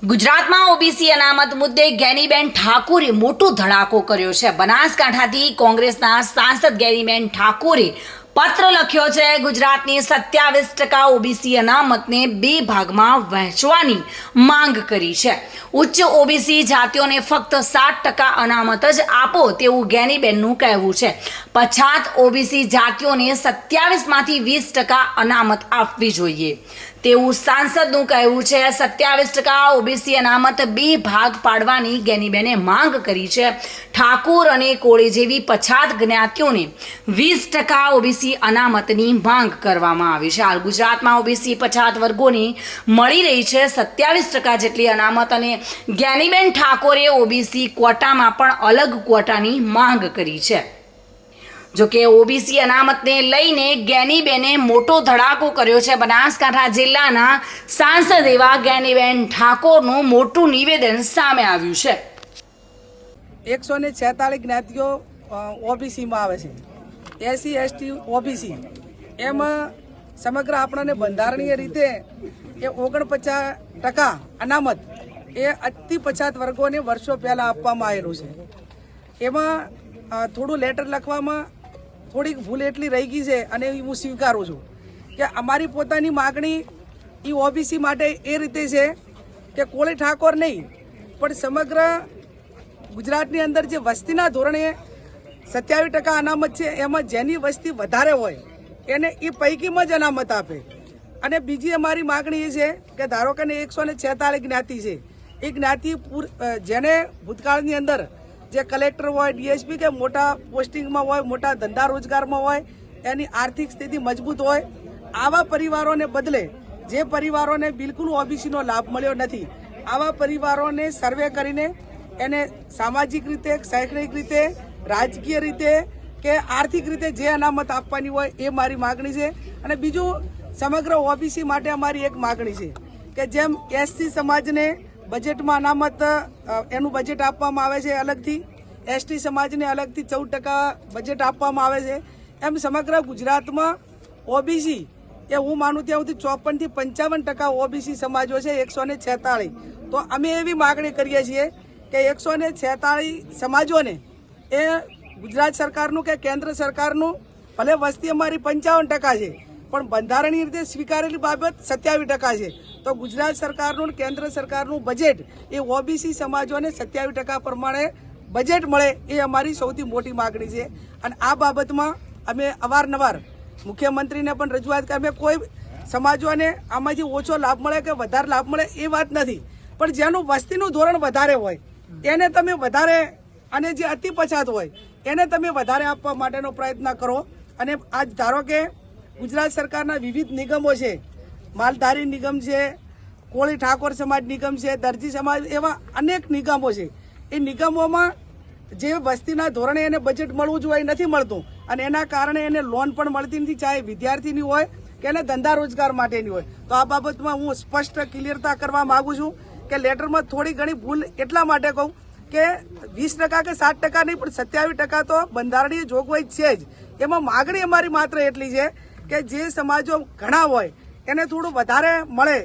ગુજરાતમાં ઓબીસી અનામત મુદ્દે ગેનીબેન ઠાકોરે મોટો ધડાકો કર્યો છે। બનાસકાંઠાથી કોંગ્રેસના સાંસદ ગેનીબેન ઠાકોરે પત્ર લખ્યો છે। ગુજરાતની 27% ઓબીસી અનામતને બે ભાગમાં વહેંચવાની માંગ કરી છે। ઉચ્ચ ઓબીસી જાતિઓને ફક્ત 7% અનામત જ આપો તેવું ગેનીબેનનું કહેવું છે। પછાત ઓબીસી જાતિઓને 27માંથી 20% અનામત આપવી જોઈએ તેવું સાંસદનું કહેવું છે। 27% ઓબીસી અનામત બે ભાગ પાડવાની ગેનીબેને માંગ કરી છે। ઠાકોર અને કોળી જેવી પછાત જ્ઞાતિઓને 20% ઓબીસી અનામતની માંગ કરવામાં આવી છે। હાલ ગુજરાતમાં ઓબીસી પછાત વર્ગોને મળી રહી છે 27% જેટલી અનામત અને ગેનીબેન ઠાકોરે ઓબીસી ક્વોટામાં પણ અલગ ક્વોટાની માંગ કરી છે। જો કે ઓબીસી અનામતને લઈને ગેનીબેને મોટો ધડાકો કર્યો છે। બનાસકાંઠા જિલ્લાના સાંસદ એવા ગેનીબેન ઠાકોરનું મોટું નિવેદન સામે આવ્યું છે। 146 જ્ઞાતિઓ ઓબીસીમાં આવે છે। એસસી એસટી ઓબીસી એમાં સમગ્ર આપણને બંધારણીય રીતે એ 49% અનામત એ અતિ પછાત વર્ગોને વર્ષો પહેલાં આપવામાં આવેલું છે। એમાં થોડું લેટર લખવામાં થોડીક ભૂલ એટલી રહી ગઈ છે અને હું સ્વીકારું છું કે અમારી પોતાની માગણી એ ઓબીસી માટે એ રીતે છે કે કોળી ઠાકોર નહીં પણ સમગ્ર ગુજરાતની અંદર જે વસ્તીના ધોરણે 27% અનામત છે એમાં જેની વસ્તી વધારે હોય એને એ પૈકીમાં જ અનામત આપે। અને બીજી અમારી માગણી એ છે કે ધારો કે 146 જ્ઞાતિ છે એ જ્ઞાતિ જેને ભૂતકાળની અંદર જે કલેક્ટર હોય ડીએસપી કે મોટા પોસ્ટિંગમાં હોય મોટા ધંધા રોજગારમાં હોય એની આર્થિક સ્થિતિ મજબૂત હોય આવા પરિવારોને બદલે જે પરિવારોને બિલકુલ ઓબીસીનો લાભ મળ્યો નથી આવા પરિવારોને સર્વે કરીને એને સામાજિક રીતે શૈક્ષણિક રીતે રાજકીય રીતે કે આર્થિક રીતે જે અનામત આપવાની હોય એ મારી માગણી છે। અને બીજું સમગ્ર ઓબીસી માટે અમારી એક માગણી છે કે જેમ એસસી સમાજને બજેટમાં અનામત એનું બજેટ આપવામાં આવે છે અલગથી, એસટી સમાજને અલગથી 14% બજેટ આપવામાં આવે છે, એમ સમગ્ર ગુજરાતમાં ઓબીસી એ હું માનું ત્યાં સુધી 54 થી 55% ઓબીસી સમાજો છે 146। તો અમે એવી માગણી કરીએ છીએ કે 146 સમાજોને એ ગુજરાત સરકારનું કે કેન્દ્ર સરકારનું ભલે વસ્તી અમારી 55% છે પણ બંધારણીય રીતે સ્વીકારેલી બાબત 27% છે। તો ગુજરાત સરકારનું કેન્દ્ર સરકારનું બજેટ એ ઓબીસી સમાજોને 27% પ્રમાણે બજેટ મળે એ અમારી સૌથી મોટી માગણી છે। અને આ બાબતમાં અમે અવારનવાર મુખ્યમંત્રીને પણ રજૂઆત કરી। અમે કોઈ સમાજોને આમાંથી ઓછો લાભ મળે કે વધારે લાભ મળે એ વાત નથી પણ જેનું વસ્તીનું ધોરણ વધારે હોય એને તમે વધારે અને જે અતિ પછાત હોય એને તમે વધારે આપવા માટેનો પ્રયત્ન કરો। અને આજ ધારો કે ગુજરાત સરકારના વિવિધ નિગમો છે, માલધારી નિગમ છે, કોળી ઠાકોર સમાજ નિગમ છે, દરજી સમાજ એવા અનેક નિગમો છે। એ નિગમોમાં જે વસ્તીના ધોરણે એને બજેટ મળવું જોઈએ નથી મળતું અને એના કારણે એને લોન પણ મળતી નથી, ચાહે વિદ્યાર્થીની હોય કે એને ધંધા રોજગાર માટેની હોય। તો આ બાબતમાં હું સ્પષ્ટ ક્લિયરતા કરવા માંગુ છું કે લેટરમાં થોડી ઘણી ભૂલ એટલા માટે કહું કે 20% કે 7% નહીં પણ 27% તો બંધારણીય જોગવાઈ છે જ। એમાં માગણી અમારી માત્ર એટલી છે કે જે સમાજો ઘણા હોય એને થોડું વધારે મળે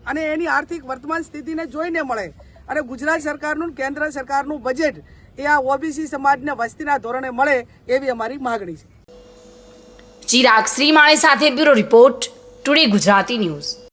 અને એની આર્થિક વર્તમાન સ્થિતિને જોઈને મળે અને ગુજરાત સરકારનું કેન્દ્ર સરકારનું બજેટ એ આ ઓબીસી સમાજને વસ્તીના ધોરણે મળે એવી અમારી માગણી છે। ચિરાગ શ્રીમાળી સાથે bureau report, today Gujarati news.